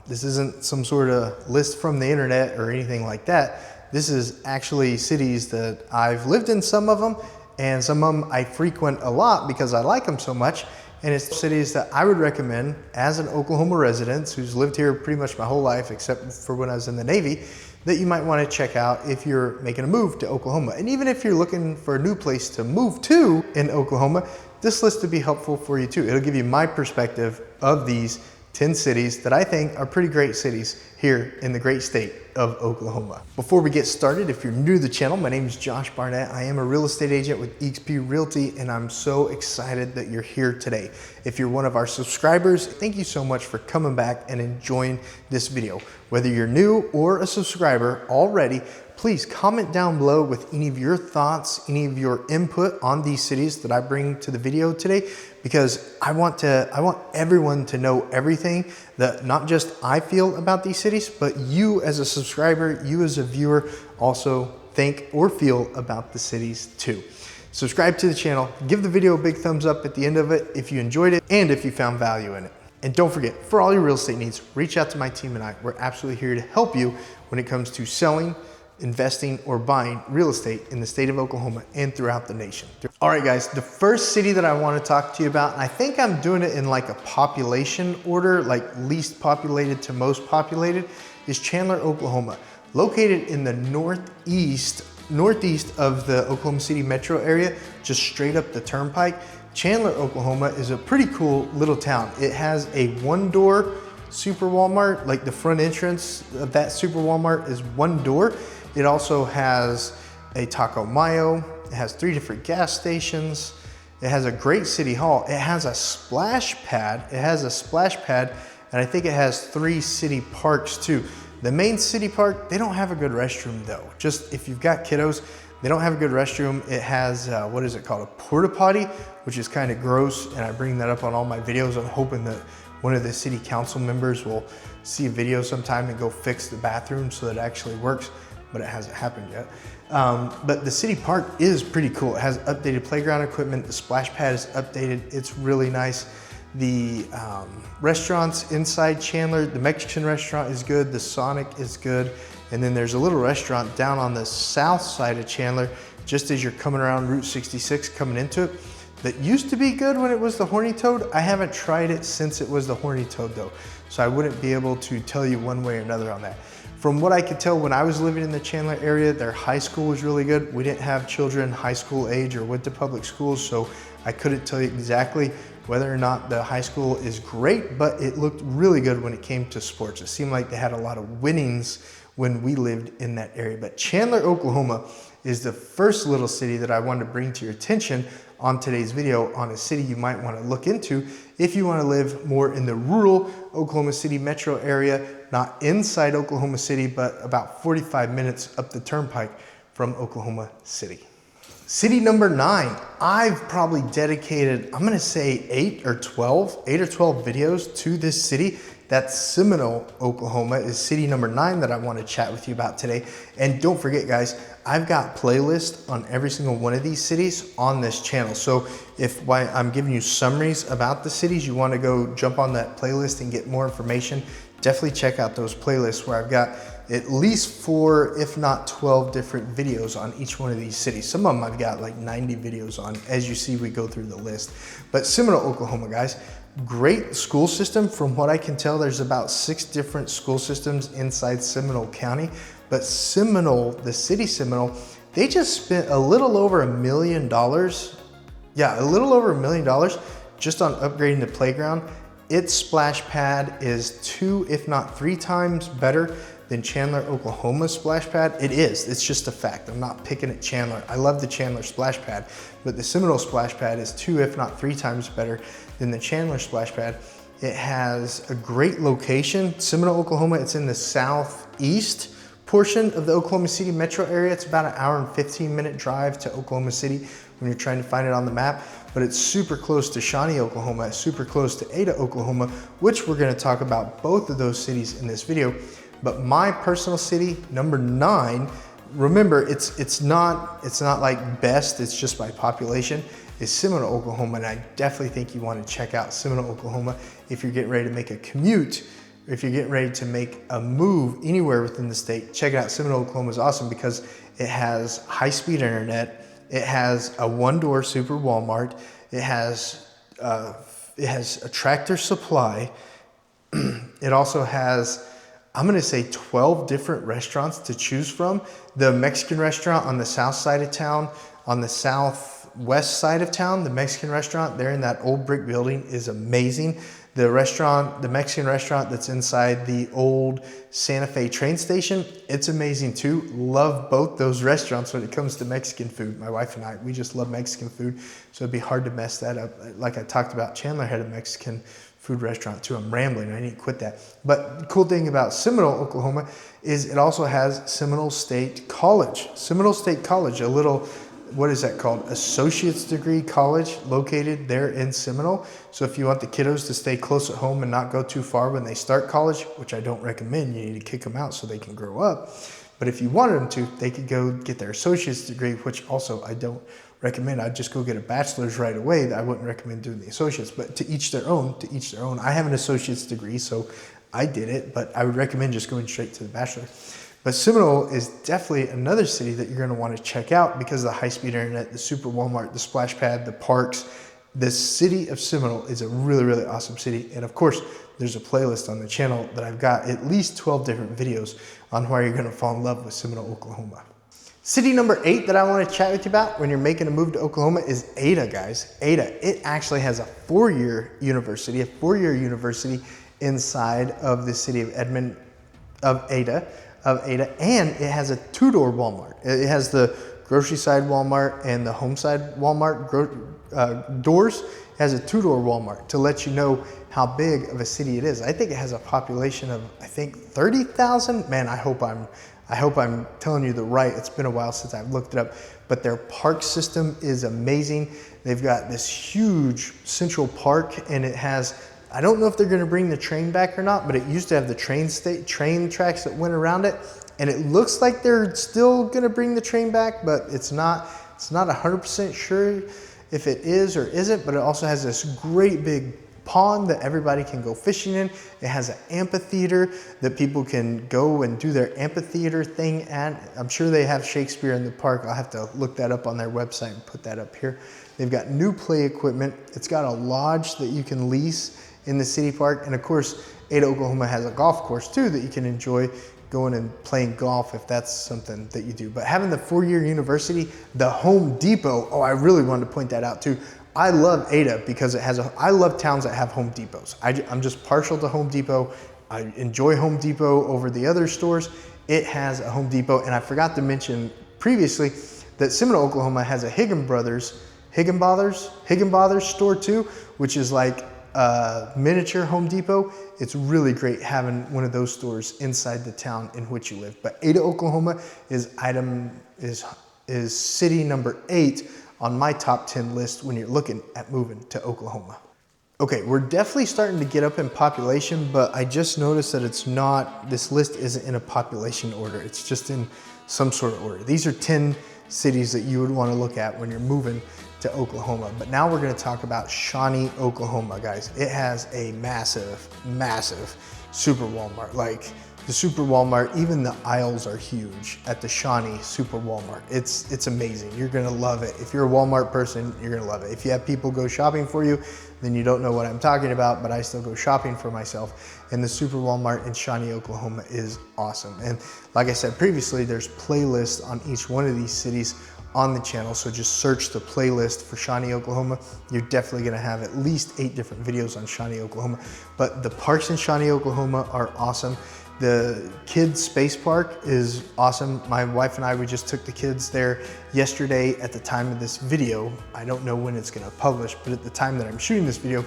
This isn't some sort of list from the internet or anything like that. This is actually cities that I've lived in, some of them, and some of them I frequent a lot because I like them so much. And it's cities that I would recommend as an Oklahoma resident who's lived here pretty much my whole life, except for when I was in the Navy, that you might want to check out if you're making a move to Oklahoma. And even if you're looking for a new place to move to in Oklahoma, this list would be helpful for you too. It'll give you my perspective of these 10 cities that I think are pretty great cities here in the great state of Oklahoma. Before we get started, if you're new to the channel, my name is Josh Barnett. I am a real estate agent with eXp Realty, and I'm so excited that you're here today. If you're one of our subscribers, thank you so much for coming back and enjoying this video. Whether you're new or a subscriber already, please comment down below with any of your thoughts, any of your input on these cities that I bring to the video today, because I want everyone to know everything that not just I feel about these cities, but you as a subscriber, you as a viewer also think or feel about the cities too. Subscribe to the channel, give the video a big thumbs up at the end of it if you enjoyed it and if you found value in it. And don't forget, for all your real estate needs, reach out to my team and I. We're absolutely here to help you when it comes to selling, investing, or buying real estate in the state of Oklahoma and throughout the nation. All right, guys, the first city that I want to talk to you about, and I think I'm doing it in like a population order, like least populated to most populated, is Chandler, Oklahoma. Located in the northeast of the Oklahoma City metro area, just straight up the turnpike. Chandler, Oklahoma is a pretty cool little town. It has a one-door super Walmart, like the front entrance of that super Walmart is one door. It also has a Taco Mayo. It has 3 different gas stations. It has a great city hall. It has a splash pad. And I think it has 3 city parks too. The main city park, they don't have a good restroom though. Just if you've got kiddos, they don't have a good restroom. It has, what is it called? A porta potty, which is kind of gross. And I bring that up on all my videos. I'm hoping that one of the city council members will see a video sometime and go fix the bathroom so that it actually works, but it hasn't happened yet. But the city park is pretty cool. It has updated playground equipment. The splash pad is updated. It's really nice. The restaurants inside Chandler, the Mexican restaurant is good. The Sonic is good. And then there's a little restaurant down on the south side of Chandler, just as you're coming around Route 66 coming into it, that used to be good when it was the Horny Toad. I haven't tried it since it was the Horny Toad though, so I wouldn't be able to tell you one way or another on that. From what I could tell when I was living in the Chandler area, their high school was really good. We didn't have children high school age or went to public schools, so I couldn't tell you exactly whether or not the high school is great, but it looked really good when it came to sports. It seemed like they had a lot of winnings when we lived in that area. But Chandler, Oklahoma is the first little city that I wanted to bring to your attention on today's video on a city you might want to look into if you want to live more in the rural Oklahoma City metro area, not inside Oklahoma City, but about 45 minutes up the turnpike from Oklahoma City. City number 9, I've probably dedicated, I'm gonna say 8 or 12 videos to this city. That's Seminole, Oklahoma is city number 9 that I want to chat with you about today. And don't forget guys, I've got playlists on every single one of these cities on this channel. So if while I'm giving you summaries about the cities, you want to go jump on that playlist and get more information, definitely check out those playlists where I've got at least 4, if not 12 different videos on each one of these cities. Some of them I've got like 90 videos on. As you see, we go through the list. But Seminole, Oklahoma, guys, great school system. From what I can tell, there's about 6 different school systems inside Seminole County. But Seminole, the city Seminole, they just spent a little over $1 million. Yeah, a little over $1 million just on upgrading the playground. Its splash pad is 2, if not 3 times better than Chandler, Oklahoma's splash pad. It is, it's just a fact. I'm not picking at Chandler. I love the Chandler splash pad, but the Seminole splash pad is 2, if not 3 times better than the Chandler splash pad. It has a great location. Seminole, Oklahoma, it's in the southeast portion of the Oklahoma City metro area. It's about an hour and 15-minute drive to Oklahoma City when you're trying to find it on the map, but it's super close to Shawnee, Oklahoma. It's super close to Ada, Oklahoma, which we're gonna talk about both of those cities in this video. But my personal city, number 9, remember, it's not like best, it's just by population, is Seminole, Oklahoma. And I definitely think you want to check out Seminole, Oklahoma if you're getting ready to make a commute or if you're getting ready to make a move anywhere within the state, check it out. Seminole, Oklahoma is awesome because it has high-speed internet. It has a one-door super Walmart. It has a Tractor Supply. It also has, I'm gonna say 12 different restaurants to choose from. The Mexican restaurant on the south side of town, on the southwest side of town, the Mexican restaurant there in that old brick building is amazing. The Mexican restaurant that's inside the old Santa Fe train station, it's amazing too. Love both those restaurants when it comes to Mexican food. My wife and I, we just love Mexican food, so it'd be hard to mess that up. Like I talked about, Chandler had a Mexican food restaurant too. I'm rambling, I need to quit that. But the cool thing about Seminole, Oklahoma is it also has Seminole State College. Seminole State College, a little, what is that called? Associate's degree college located there in Seminole. So if you want the kiddos to stay close at home and not go too far when they start college, which I don't recommend, you need to kick them out so they can grow up. But if you wanted them to, they could go get their associate's degree, which also I don't recommend. I'd just go get a bachelor's right away. I wouldn't recommend doing the associates, but to each their own, to each their own. I have an associate's degree, so I did it, but I would recommend just going straight to the bachelor. But Seminole is definitely another city that you're going to want to check out because of the high-speed internet, the super Walmart, the splash pad, the parks. The city of Seminole is a really, really awesome city. And of course, there's a playlist on the channel that I've got at least 12 different videos on why you're going to fall in love with Seminole, Oklahoma. City number 8 that I want to chat with you about when you're making a move to Oklahoma is Ada, guys. Ada, it actually has a four-year university inside of the city of Edmond, of Ada, and it has a two-door Walmart. It has the grocery side Walmart and the home side Walmart doors. It has a two-door Walmart to let you know how big of a city it is. I think it has a population of, I think, 30,000. Man, I hope I'm telling you the right. It's been a while since I've looked it up, but their park system is amazing. They've got this huge central park, and it has, I don't know if they're going to bring the train back or not, but it used to have the train tracks that went around it, and it looks like they're still going to bring the train back, but it's not 100% sure if it is or isn't. But it also has this great big pond that everybody can go fishing in. It has an amphitheater that people can go and do their amphitheater thing at. I'm sure they have Shakespeare in the park. I'll have to look that up on their website and put that up here. They've got new play equipment. It's got a lodge that you can lease in the city park. And of course, Ada, Oklahoma has a golf course too that you can enjoy going and playing golf if that's something that you do. But having the four-year university, the Home Depot, oh, I really wanted to point that out too. I love Ada because I love towns that have Home Depots. I'm just partial to Home Depot. I enjoy Home Depot over the other stores. It has a Home Depot, and I forgot to mention previously that Seminole, Oklahoma has a Higginbothers store too, which is like a miniature Home Depot. It's really great having one of those stores inside the town in which you live. But Ada, Oklahoma is city number 8 on my top 10 list when you're looking at moving to Oklahoma. Okay, we're definitely starting to get up in population, but I just noticed that this list isn't in a population order. It's just in some sort of order. These are 10 cities that you would want to look at when you're moving to Oklahoma. But now we're going to talk about Shawnee, Oklahoma, guys. It has a massive, massive super Walmart. Like the super Walmart, even the aisles are huge at the Shawnee super Walmart. It's amazing. You're going to love it. If you're a Walmart person, you're going to love it. If you have people go shopping for you, then you don't know what I'm talking about, but I still go shopping for myself. And the super Walmart in Shawnee, Oklahoma is awesome. And like I said previously, there's playlists on each one of these cities on the channel. So just search the playlist for Shawnee, Oklahoma. You're definitely gonna have at least 8 different videos on Shawnee, Oklahoma. But the parks in Shawnee, Oklahoma are awesome. The kids space park is awesome. My wife and I, we just took the kids there yesterday at the time of this video. I don't know when it's gonna publish, but at the time that I'm shooting this video,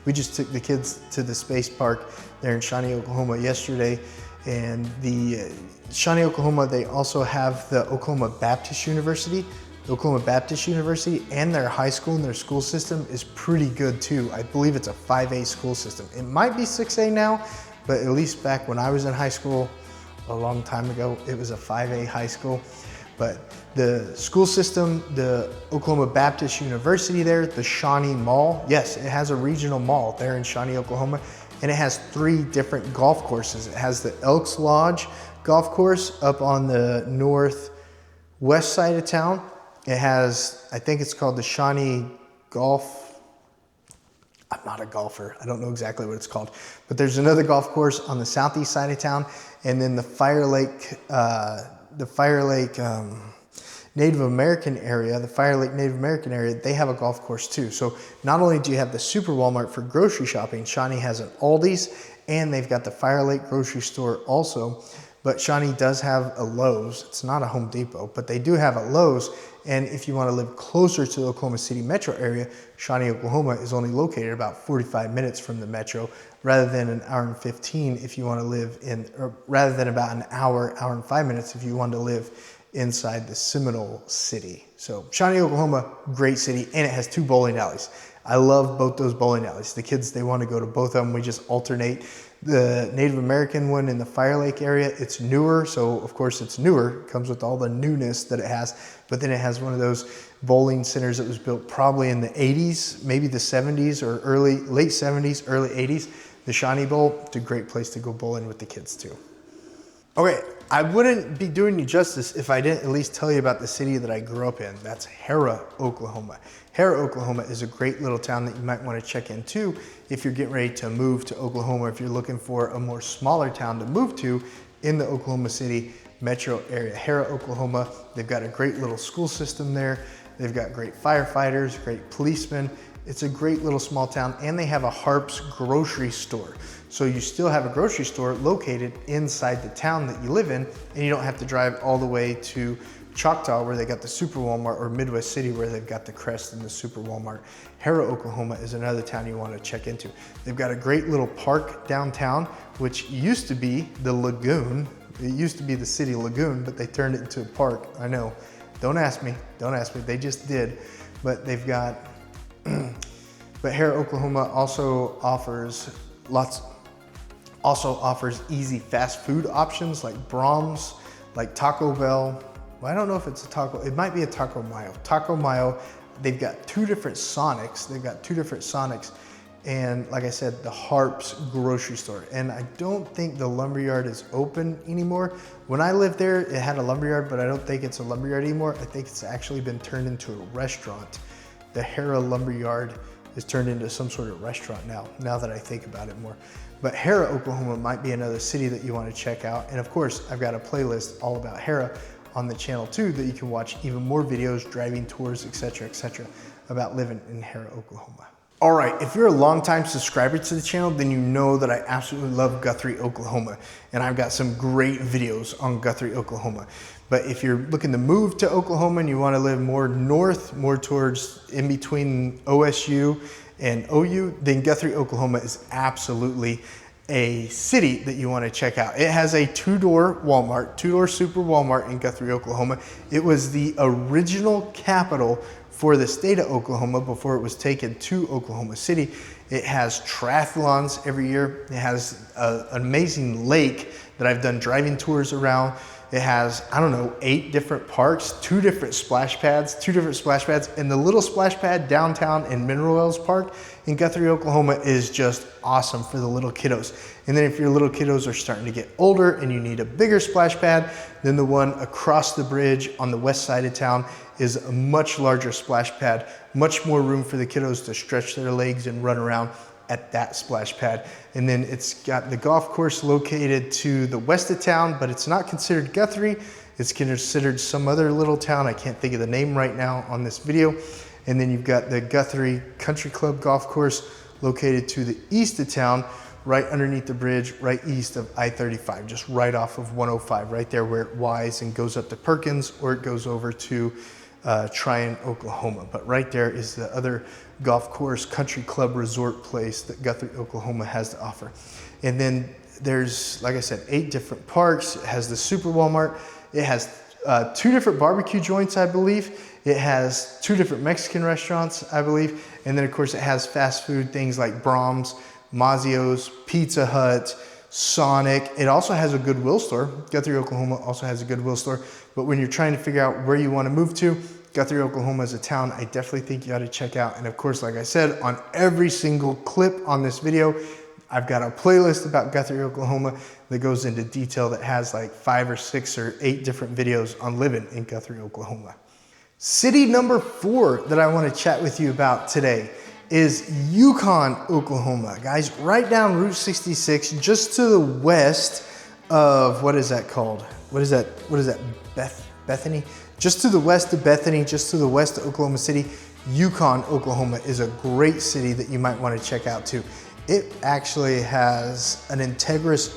we just took the kids to the space park there in Shawnee, Oklahoma yesterday. And the Shawnee, Oklahoma, they also have the Oklahoma Baptist University. The Oklahoma Baptist University and their high school and their school system is pretty good too. I believe it's a 5A school system. It might be 6A now, but at least back when I was in high school a long time ago, it was a 5A high school. But the school system, the Oklahoma Baptist University there, the Shawnee Mall, yes, it has a regional mall there in Shawnee, Oklahoma. and it has 3 different golf courses. It has the Elks Lodge golf course up on the northwest side of town. It has, I think it's called the Shawnee Golf. I'm not a golfer. I don't know exactly what it's called, but there's another golf course on the southeast side of town, and then the Fire Lake Native American area, they have a golf course too. So not only do you have the Super Walmart for grocery shopping, Shawnee has an Aldi's, and they've got the Fire Lake grocery store also. But Shawnee does have a Lowe's. It's not a Home Depot, but they do have a Lowe's. And if you want to live closer to the Oklahoma City metro area, Shawnee, Oklahoma is only located about 45 minutes from the metro, rather than an hour and 15 if you want to live in, or rather than about an hour and 5 minutes if you want to live inside the Seminole city. So Shawnee, Oklahoma, great city, and it has 2 bowling alleys. I love both those bowling alleys. The kids, they want to go to both of them. We just alternate. The Native American one in the Fire Lake area, it's newer, so of course it's newer. It comes with all the newness that it has, but then it has one of those bowling centers that was built probably in the 80s, maybe the 70s or late 70s, early 80s. The Shawnee Bowl, it's a great place to go bowling with the kids too. Okay, I wouldn't be doing you justice if I didn't at least tell you about the city that I grew up in. That's Harrah, Oklahoma. Harrah, Oklahoma is a great little town that you might want to check into if you're getting ready to move to Oklahoma, if you're looking for a more smaller town to move to in the Oklahoma City metro area. Harrah, Oklahoma, they've got a great little school system there. They've got great firefighters, great policemen. It's a great little small town, and they have a Harps grocery store. So you still have a grocery store located inside the town that you live in, and you don't have to drive all the way to Choctaw where they got the Super Walmart, or Midwest City where they've got the Crest and the Super Walmart. Harrah, Oklahoma is another town you want to check into. They've got a great little park downtown, which used to be the lagoon. It used to be the city lagoon, but they turned it into a park. I know. Don't ask me. They just did. But they've got, but Harrah, Oklahoma also offers easy fast food options like Brahms, like Taco Bell. Well, I don't know if it's a taco, it might be a Taco Mayo. Taco Mayo, they've got 2 different Sonics. And like I said, the Harps grocery store. And I don't think the lumberyard is open anymore. When I lived there, it had a lumberyard, but I don't think it's a lumberyard anymore. I think it's actually been turned into a restaurant. The Harrah lumberyard is turned into some sort of restaurant now that I think about it more. But Harrah, Oklahoma might be another city that you want to check out. And of course, I've got a playlist all about Harrah on the channel too, that you can watch even more videos, driving tours, etc., about living in Harrah, Oklahoma. All right, if you're a longtime subscriber to the channel, then you know that I absolutely love Guthrie, Oklahoma. And I've got some great videos on Guthrie, Oklahoma. But if you're looking to move to Oklahoma and you want to live more north, more towards in between OSU and OU, then Guthrie, Oklahoma is absolutely a city that you want to check out. It has a 2-door Walmart, 2-door Super Walmart in Guthrie, Oklahoma. It was the original capital for the state of Oklahoma before it was taken to Oklahoma City. It has triathlons every year. It has an amazing lake that I've done driving tours around. It has, I don't know, 8 different parks, 2 different splash pads, and the little splash pad downtown in Mineral Wells Park in Guthrie, Oklahoma is just awesome for the little kiddos. And then if your little kiddos are starting to get older and you need a bigger splash pad, then the one across the bridge on the west side of town is a much larger splash pad, much more room for the kiddos to stretch their legs and run around at that splash pad. And then it's got the golf course located to the west of town, but it's not considered Guthrie. It's considered some other little town. I can't think of the name right now on this video. And then you've got the Guthrie Country Club golf course located to the east of town, right underneath the bridge, right east of I-35, just right off of 105, right there where it winds and goes up to Perkins, or it goes over to Tryon, Oklahoma. But right there is the other golf course, country club resort place that Guthrie, Oklahoma has to offer. And then there's, like I said, 8 different parks. It has the Super Walmart. It has 2 different barbecue joints, I believe. It has 2 different Mexican restaurants, I believe. And then of course it has fast food things like Brahms, Mazzio's, Pizza Hut, Sonic. It also has a Goodwill store. Guthrie, Oklahoma also has a Goodwill store. But when you're trying to figure out where you want to move to, Guthrie, Oklahoma is a town I definitely think you ought to check out. And of course, like I said, on every single clip on this video, I've got a playlist about Guthrie, Oklahoma that goes into detail that has like 5 or 6 or 8 different videos on living in Guthrie, Oklahoma. City number 4 that I want to chat with you about today is Yukon, Oklahoma. Guys, right down Route 66, just to the west of, what is that called? What is that? Bethany? Just to the west of Bethany, just to the west of Oklahoma City, Yukon, Oklahoma is a great city that you might want to check out too. It actually has an Integris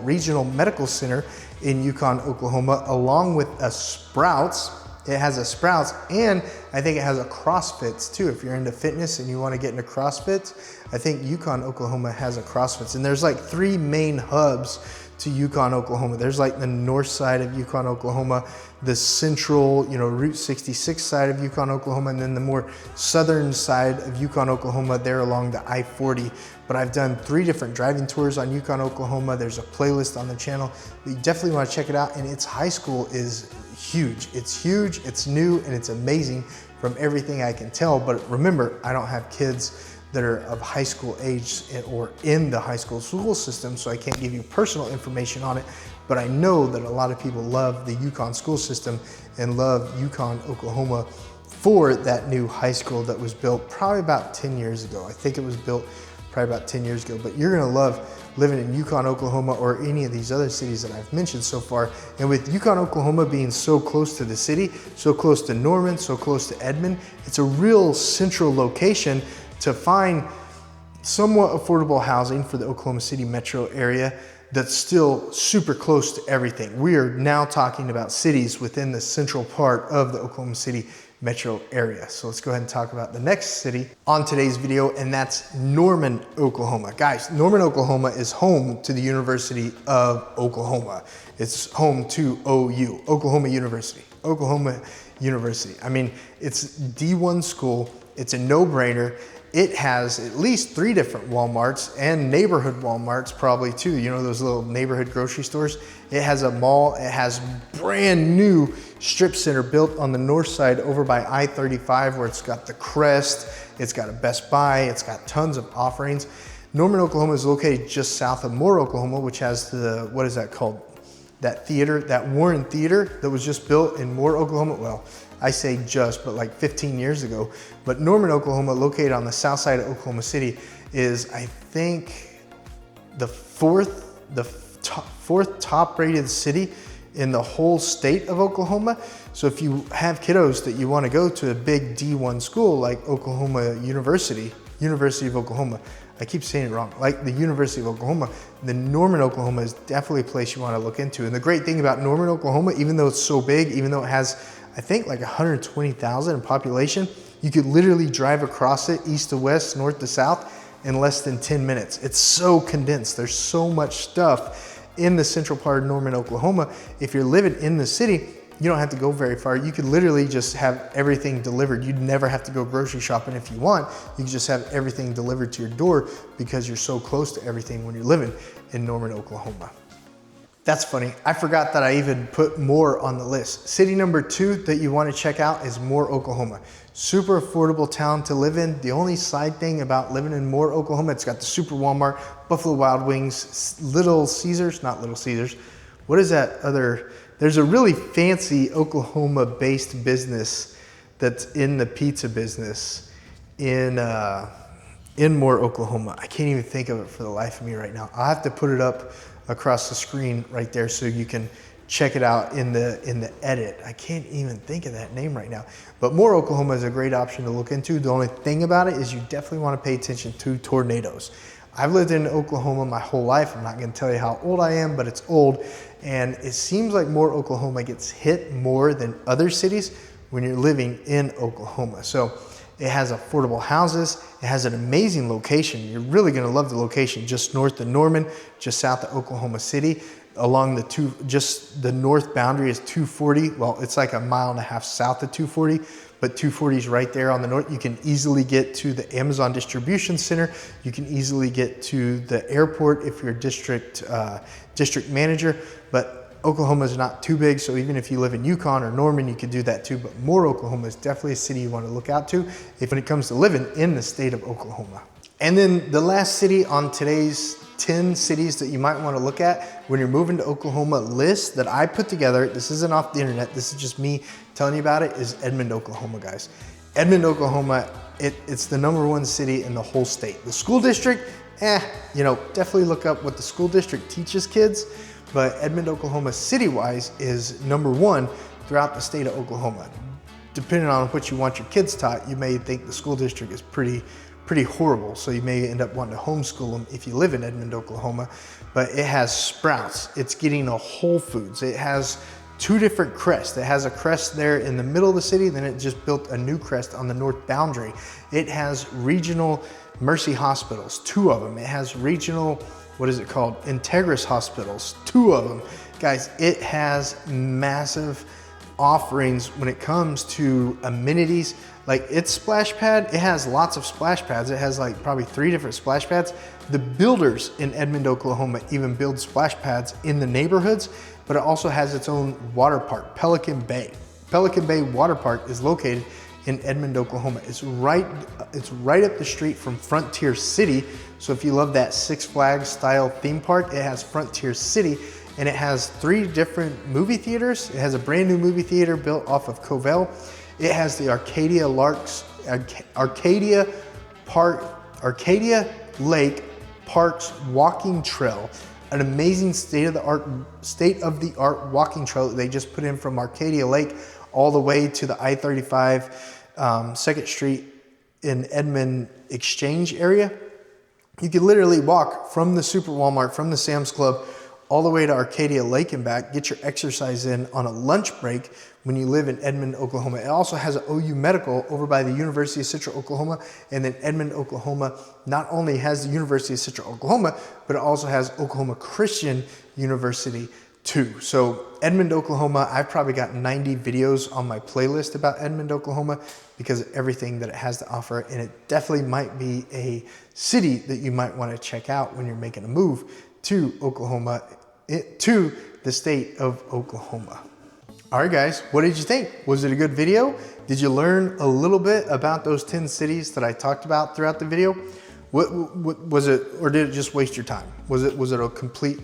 regional medical center in Yukon, Oklahoma, along with a Sprouts. It has a Sprouts, and I think it has a CrossFits too. If you're into fitness and you want to get into CrossFits, I think Yukon, Oklahoma has a CrossFits. And there's like 3 main hubs to Yukon, Oklahoma. There's like the north side of Yukon, Oklahoma, the central, Route 66 side of Yukon, Oklahoma, and then the more southern side of Yukon, Oklahoma, there along the I-40. But I've done 3 different driving tours on Yukon, Oklahoma. There's a playlist on the channel. But you definitely want to check it out. And its high school is huge. It's huge, it's new, and it's amazing from everything I can tell. But remember, I don't have kids that are of high school age or in the high school system, so I can't give you personal information on it. But I know that a lot of people love the Yukon school system and love Yukon, Oklahoma for that new high school that was built probably about 10 years ago. I think it was built probably about 10 years ago. But you're gonna love living in Yukon, Oklahoma, or any of these other cities that I've mentioned so far. And with Yukon, Oklahoma being so close to the city, so close to Norman, so close to Edmond, it's a real central location to find somewhat affordable housing for the Oklahoma City metro area that's still super close to everything. We are now talking about cities within the central part of the Oklahoma City metro area. So let's go ahead and talk about the next city on today's video, and that's Norman, Oklahoma. Guys, Norman, Oklahoma is home to the University of Oklahoma. It's home to OU, Oklahoma University. Oklahoma University. I mean, it's D1 school. It's a no-brainer. It has at least 3 different Walmarts and neighborhood Walmarts probably too. Those little neighborhood grocery stores. It has a mall. It has brand new strip center built on the north side over by I-35 where it's got the Crest, it's got a Best Buy, it's got tons of offerings. Norman, Oklahoma is located just south of Moore, Oklahoma, which has the, what is that called? That theater, that Warren Theater that was just built in Moore, Oklahoma. Well, I say just, but like 15 years ago. But Norman, Oklahoma, located on the south side of Oklahoma City, is I think the fourth top rated city in the whole state of Oklahoma. So if you have kiddos that you want to go to a big D1 school like Oklahoma University of Oklahoma, I keep saying it wrong, like the University of Oklahoma, then Norman, Oklahoma is definitely a place you want to look into. And the great thing about Norman, Oklahoma, even though it's so big, even though it has, I think, like 120,000 in population, you could literally drive across it east to west, north to south in less than 10 minutes. It's so condensed. There's so much stuff in the central part of Norman, Oklahoma. If you're living in the city, you don't have to go very far. You could literally just have everything delivered. You'd never have to go grocery shopping if you want. You can just have everything delivered to your door because you're so close to everything when you're living in Norman, Oklahoma. That's funny. I forgot that I even put Moore on the list. City number 2 that you want to check out is Moore, Oklahoma. Super affordable town to live in. The only side thing about living in Moore, Oklahoma, it's got the Super Walmart, Buffalo Wild Wings, Little Caesars, not Little Caesars. What is that other? There's a really fancy Oklahoma-based business that's in the pizza business in Moore, Oklahoma. I can't even think of it for the life of me right now. I'll have to put it up across the screen right there so you can check it out in the edit. I can't even think of that name right now. But Moore, Oklahoma is a great option to look into. The only thing about it is you definitely want to pay attention to tornadoes. I've lived in Oklahoma my whole life. I'm not going to tell you how old I am, but it's old. And it seems like Moore, Oklahoma gets hit more than other cities when you're living in Oklahoma. So it has affordable houses. It has an amazing location. You're really going to love the location. Just north of Norman, just south of Oklahoma City. Along just the north boundary is 240. Well, it's like 1.5 miles south of 240, but 240 is right there on the north. You can easily get to the Amazon distribution center. You can easily get to the airport if you're a district manager, but Oklahoma is not too big. So even if you live in Yukon or Norman, you could do that too. But Moore, Oklahoma is definitely a city you want to look out to when it comes to living in the state of Oklahoma. And then the last city on today's 10 cities that you might want to look at when you're moving to Oklahoma list that I put together, this isn't off the internet, this is just me telling you about it, is Edmond, Oklahoma, guys. Edmond, Oklahoma, it's the #1 city in the whole state. The school district, you know, definitely look up what the school district teaches kids, but Edmond, Oklahoma, city-wise is #1 throughout the state of Oklahoma. Depending on what you want your kids taught, you may think the school district is pretty horrible, so you may end up wanting to homeschool them if you live in Edmond, Oklahoma. But it has Sprouts, it's getting a Whole Foods, it has 2 different crests. It has a crest there in the middle of the city, then it just built a new crest on the north boundary. It has regional Mercy hospitals, 2 of them. It has regional, what is it called? Integris hospitals, 2 of them. Guys, it has massive offerings when it comes to amenities. Like its splash pad, it has lots of splash pads. It has like probably 3 different splash pads. The builders in Edmond, Oklahoma even build splash pads in the neighborhoods, but it also has its own water park, Pelican Bay. Pelican Bay Water Park is located in Edmond, Oklahoma. It's right up the street from Frontier City. So if you love that Six Flags style theme park, it has Frontier City, and it has 3 different movie theaters. It has a brand new movie theater built off of Covell. It has the Arcadia Lake Parks walking trail, an amazing state-of-the-art walking trail that they just put in from Arcadia Lake all the way to the I-35 2nd Street in Edmond Exchange area. You can literally walk from the Super Walmart, from the Sam's Club, all the way to Arcadia Lake and back, get your exercise in on a lunch break when you live in Edmond, Oklahoma. It also has an OU Medical over by the University of Central Oklahoma, and then Edmond, Oklahoma not only has the University of Central Oklahoma, but it also has Oklahoma Christian University too. So Edmond, Oklahoma, I've probably got 90 videos on my playlist about Edmond, Oklahoma because of everything that it has to offer, and it definitely might be a city that you might want to check out when you're making a move to Oklahoma, to the state of Oklahoma. All right, guys, what did you think? Was it a good video? Did you learn a little bit about those 10 cities that I talked about throughout the video? What was it, or did it just waste your time? Was it a complete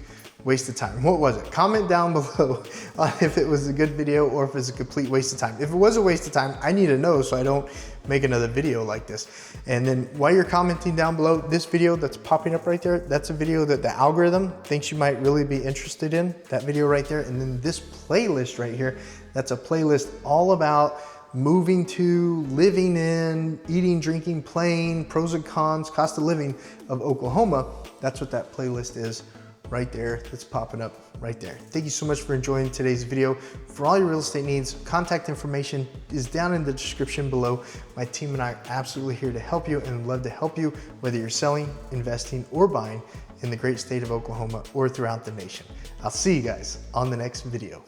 waste of time? What was it? Comment down below on if it was a good video or if it's a complete waste of time. If it was a waste of time, I need to know so I don't make another video like this. And then while you're commenting down below, this video that's popping up right there, that's a video that the algorithm thinks you might really be interested in, that video right there. And then this playlist right here, that's a playlist all about moving to, living in, eating, drinking, playing, pros and cons, cost of living of Oklahoma. That's what that playlist is right there, that's popping up right there. Thank you so much for enjoying today's video. For all your real estate needs, contact information is down in the description below. My team and I are absolutely here to help you and love to help you, whether you're selling, investing, or buying in the great state of Oklahoma or throughout the nation. I'll see you guys on the next video.